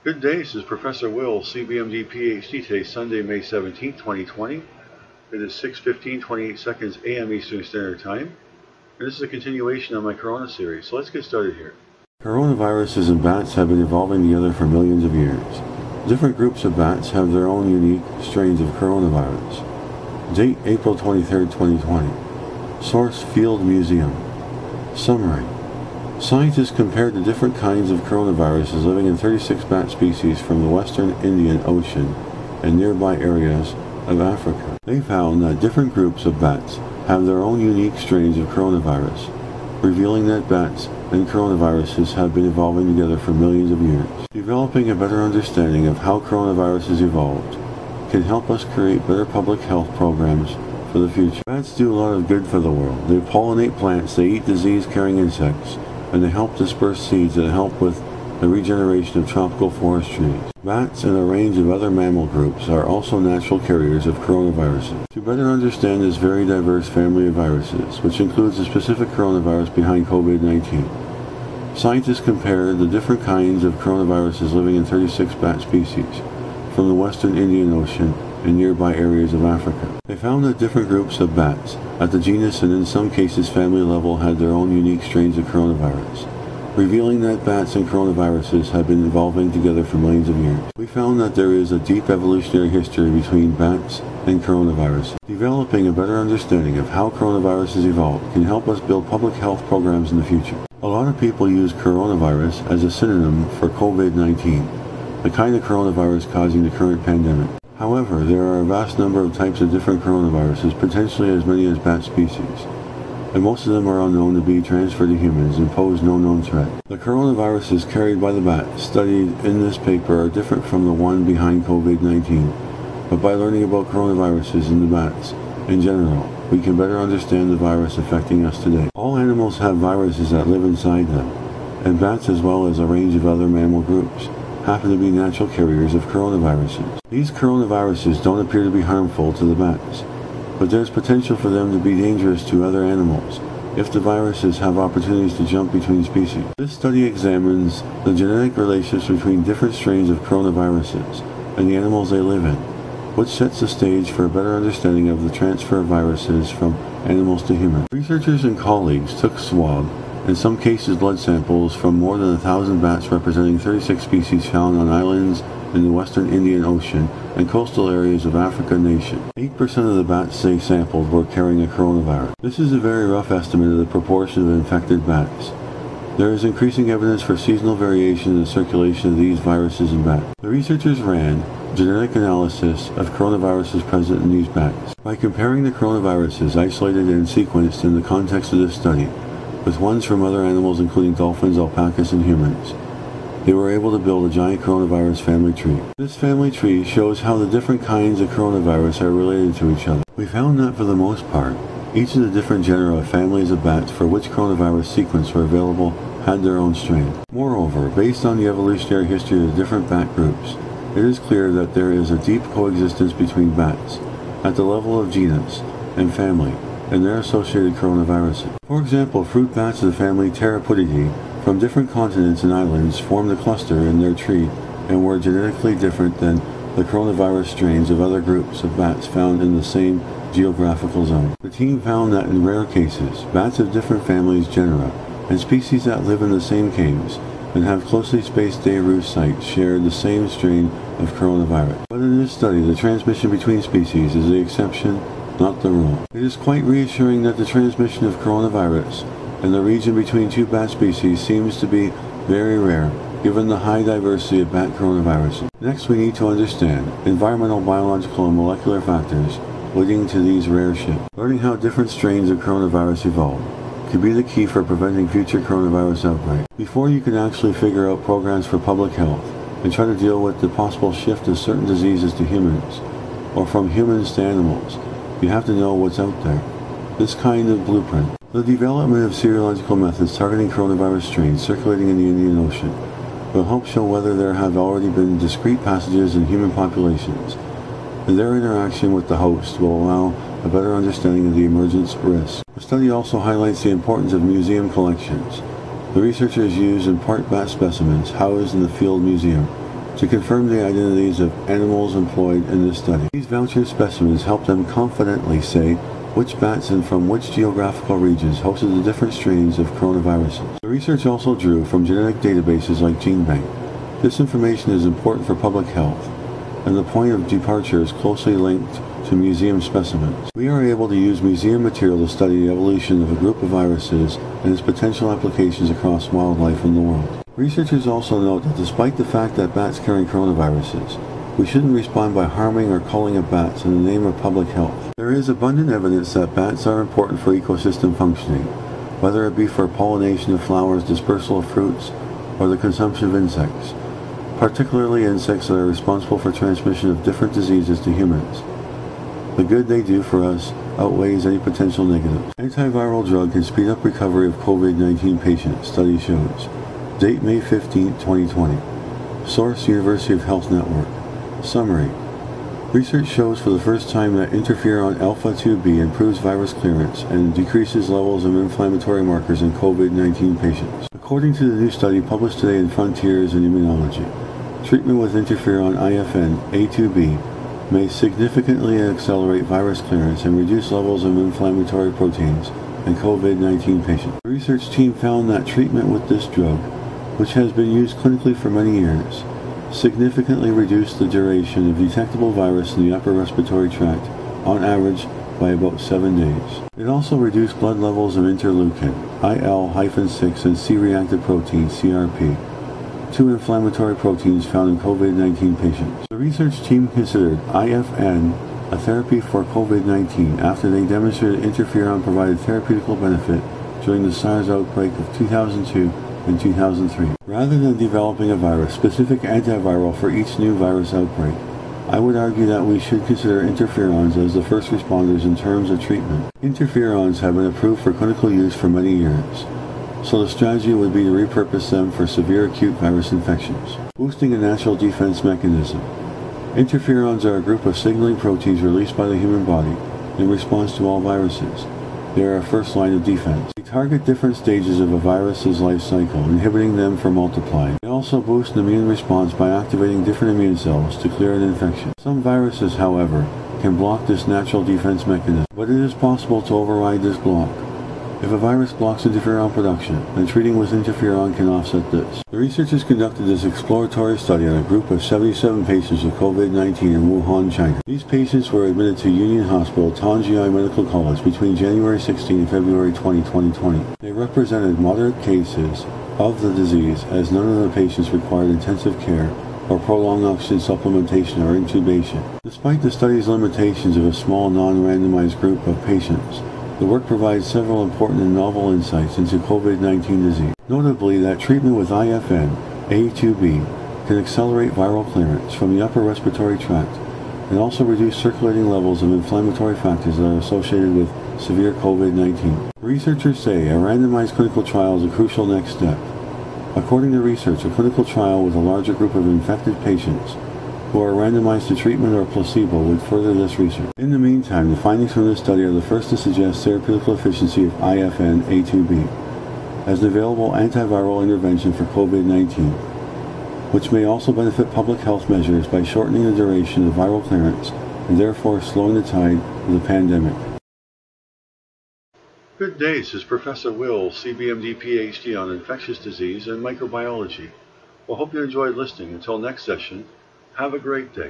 Good day, this is Professor Will, CBMD PhD. Today, Sunday, May 17th, 2020. It is 6:15:28 seconds a.m. Eastern Standard Time. And this is a continuation of my Corona series, so let's get started here. Coronaviruses and bats have been evolving together for millions of years. Different groups of bats have their own unique strains of coronavirus. Date April 23rd, 2020. Source Field Museum. Summary. Scientists compared the different kinds of coronaviruses living in 36 bat species from the western Indian Ocean and nearby areas of Africa. They found that different groups of bats have their own unique strains of coronavirus, revealing that bats and coronaviruses have been evolving together for millions of years. Developing a better understanding of how coronaviruses evolved can help us create better public health programs for the future. Bats do a lot of good for the world. They pollinate plants, they eat disease-carrying insects, and they help disperse seeds that help with the regeneration of tropical forest trees. Bats and a range of other mammal groups are also natural carriers of coronaviruses. To better understand this very diverse family of viruses, which includes the specific coronavirus behind COVID-19, scientists compared the different kinds of coronaviruses living in 36 bat species from the western Indian Ocean and nearby areas of Africa. They found that different groups of bats at the genus and in some cases family level had their own unique strains of coronavirus, revealing that bats and coronaviruses have been evolving together for millions of years. We found that there is a deep evolutionary history between bats and coronaviruses. Developing a better understanding of how coronaviruses evolved can help us build public health programs in the future. A lot of people use coronavirus as a synonym for COVID-19, the kind of coronavirus causing the current pandemic. However, there are a vast number of types of different coronaviruses, potentially as many as bat species, and most of them are unknown to be transferred to humans and pose no known threat. The coronaviruses carried by the bat studied in this paper are different from the one behind COVID-19, but by learning about coronaviruses in the bats in general, we can better understand the virus affecting us today. All animals have viruses that live inside them, and bats as well as a range of other mammal groups happen to be natural carriers of coronaviruses. These coronaviruses don't appear to be harmful to the bats, but there's potential for them to be dangerous to other animals if the viruses have opportunities to jump between species. This study examines the genetic relationships between different strains of coronaviruses and the animals they live in, which sets the stage for a better understanding of the transfer of viruses from animals to humans. Researchers and colleagues took swab, in some cases blood samples, from more than 1,000 bats representing 36 species found on islands in the western Indian Ocean and coastal areas of African nation. 8% of the bats they sampled were carrying a coronavirus. This is a very rough estimate of the proportion of infected bats. There is increasing evidence for seasonal variation in the circulation of these viruses in bats. The researchers ran genetic analysis of coronaviruses present in these bats. By comparing the coronaviruses isolated and sequenced in the context of this study with ones from other animals including dolphins, alpacas, and humans, they were able to build a giant coronavirus family tree. This family tree shows how the different kinds of coronavirus are related to each other. We found that for the most part, each of the different genera of families of bats for which coronavirus sequences were available had their own strain. Moreover, based on the evolutionary history of the different bat groups, it is clear that there is a deep coexistence between bats at the level of genus and family and their associated coronaviruses. For example, fruit bats of the family Pteropodidae from different continents and islands formed a cluster in their tree and were genetically different than the coronavirus strains of other groups of bats found in the same geographical zone. The team found that in rare cases, bats of different families, genera, and species that live in the same caves and have closely spaced day roost sites shared the same strain of coronavirus. But in this study, the transmission between species is the exception, not the rule. It is quite reassuring that the transmission of coronavirus in the region between two bat species seems to be very rare, given the high diversity of bat coronaviruses. Next, we need to understand environmental, biological, and molecular factors leading to these rare shifts. Learning how different strains of coronavirus evolve could be the key for preventing future coronavirus outbreaks. Before you can actually figure out programs for public health and try to deal with the possible shift of certain diseases to humans, or from humans to animals, you have to know what's out there. This kind of blueprint. The development of serological methods targeting coronavirus strains circulating in the Indian Ocean will help show whether there have already been discrete passages in human populations, and their interaction with the host will allow a better understanding of the emergence risk. The study also highlights the importance of museum collections. The researchers used in part bat specimens housed in the Field Museum to confirm the identities of animals employed in this study. These voucher specimens help them confidently say which bats and from which geographical regions hosted the different strains of coronaviruses. The research also drew from genetic databases like GeneBank. This information is important for public health, and the point of departure is closely linked to museum specimens. We are able to use museum material to study the evolution of a group of viruses and its potential applications across wildlife in the world. Researchers also note that despite the fact that bats carry coronaviruses, we shouldn't respond by harming or culling of bats in the name of public health. There is abundant evidence that bats are important for ecosystem functioning, whether it be for pollination of flowers, dispersal of fruits, or the consumption of insects, particularly insects that are responsible for transmission of different diseases to humans. The good they do for us outweighs any potential negatives. Antiviral drug can speed up recovery of COVID-19 patients, study shows. Date May 15, 2020. Source University of Health Network. Summary. Research shows for the first time that interferon alpha-2b improves virus clearance and decreases levels of inflammatory markers in COVID-19 patients. According to the new study published today in Frontiers in Immunology, treatment with interferon IFN A2b may significantly accelerate virus clearance and reduce levels of inflammatory proteins in COVID-19 patients. The research team found that treatment with this drug, which has been used clinically for many years, significantly reduced the duration of detectable virus in the upper respiratory tract, on average by about 7 days. It also reduced blood levels of interleukin, IL-6 and C-reactive protein, CRP, two inflammatory proteins found in COVID-19 patients. The research team considered IFN a therapy for COVID-19 after they demonstrated interferon provided therapeutical benefit during the SARS outbreak of 2002 and 2003. Rather than developing a virus-specific antiviral for each new virus outbreak, I would argue that we should consider interferons as the first responders in terms of treatment. Interferons have been approved for clinical use for many years, so the strategy would be to repurpose them for severe acute virus infections. Boosting a natural defense mechanism. Interferons are a group of signaling proteins released by the human body in response to all viruses. They are a first line of defense. They target different stages of a virus's life cycle, inhibiting them from multiplying. They also boost an immune response by activating different immune cells to clear an infection. Some viruses, however, can block this natural defense mechanism, but it is possible to override this block. If a virus blocks interferon production, then treating with interferon can offset this. The researchers conducted this exploratory study on a group of 77 patients with COVID-19 in Wuhan, China. These patients were admitted to Union Hospital, Tongji Medical College between January 16 and February 20, 2020. They represented moderate cases of the disease, as none of the patients required intensive care or prolonged oxygen supplementation or intubation. Despite the study's limitations of a small non-randomized group of patients, the work provides several important and novel insights into COVID-19 disease. Notably, that treatment with IFN A2b can accelerate viral clearance from the upper respiratory tract and also reduce circulating levels of inflammatory factors that are associated with severe COVID-19. Researchers say a randomized clinical trial is a crucial next step. According to research, a clinical trial with a larger group of infected patients who are randomized to treatment or placebo would further this research. In the meantime, the findings from this study are the first to suggest therapeutical efficacy of IFN A2b as an available antiviral intervention for COVID-19, which may also benefit public health measures by shortening the duration of viral clearance and therefore slowing the tide of the pandemic. Good day, this is Professor Will, CBMD PhD on infectious disease and microbiology. Well, hope you enjoyed listening. Until next session, have a great day.